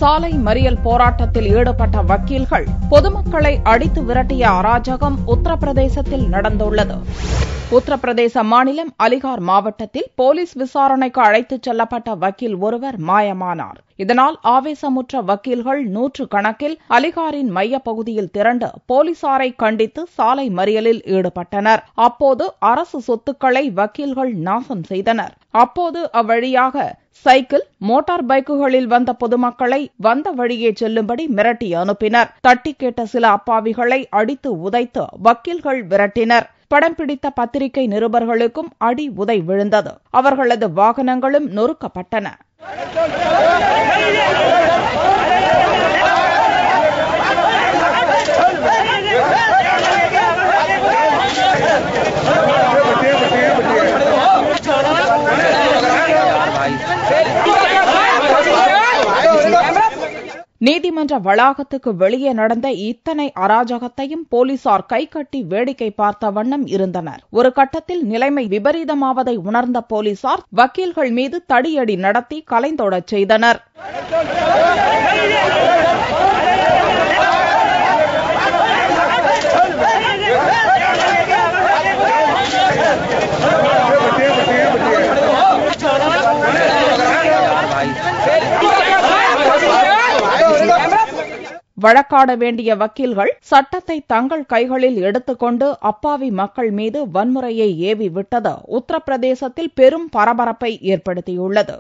சாலை மறியல் போராட்டத்தில் ஈடுபட்ட வக்கீல்கள் பொதுமக்களை அடித்து விரட்டிய அராஜகம் உத்தரப்பிரதேசத்தில் நடந்துள்ளது. உத்தரப்பிரதேச மாநிலம் அலிகார் மாவட்டத்தில் போலீஸ் விசாரணைக்கு அழைத்துச் செல்லப்பட்ட வக்கீல் ஒருவர் மாயமானார். இதனால் ஆவேசமுற்ற வக்கீல்கள் நூற்றுக்கணக்கில் அலிகாரின் மையப்பகுதியில் திரண்டு போலீசாரை கண்டித்து சாலை மறியலில் ஈடுபட்டனர். அப்போது அரசு சொத்துக்களை வக்கீல்கள் நாசம் செய்தனர். அப்போது அவ்வழியாக சைக்கிள், மோட்டார் பைக்குகளில் வந்த பொதுமக்களை வந்த வழியே செல்லும்படி மிரட்டி அனுப்பினர். தட்டி கேட்ட சில அப்பாவிகளை அடித்து உதைத்து வக்கீல்கள் விரட்டினர். படம் பிடித்த பத்திரிகை நிருபர்களுக்கும் அடி உதை விழுந்தது. அவர்களது வாகனங்களும் நொறுக்கப்பட்டன. நீதிமன்ற வளாகத்துக்கு வெளியே நடந்த இத்தனை அராஜகத்தையும் போலீசார் கைகட்டி வேடிக்கை பார்த்த வண்ணம் இருந்தனர். ஒரு கட்டத்தில் நிலைமை விபரீதமாவதை உணர்ந்த போலீசார் வக்கீல்கள் மீது தடியடி நடத்தி கலைந்தோடச் செய்தனர். வழக்காட வேண்டிய வக்கீல்கள் சட்டத்தை தங்கள் கைகளில் எடுத்துக்கொண்டு அப்பாவி மக்கள் மீது வன்முறையை ஏவி விட்டது உத்தரப்பிரதேசத்தில் பெரும் பரபரப்பை ஏற்படுத்தியுள்ளது.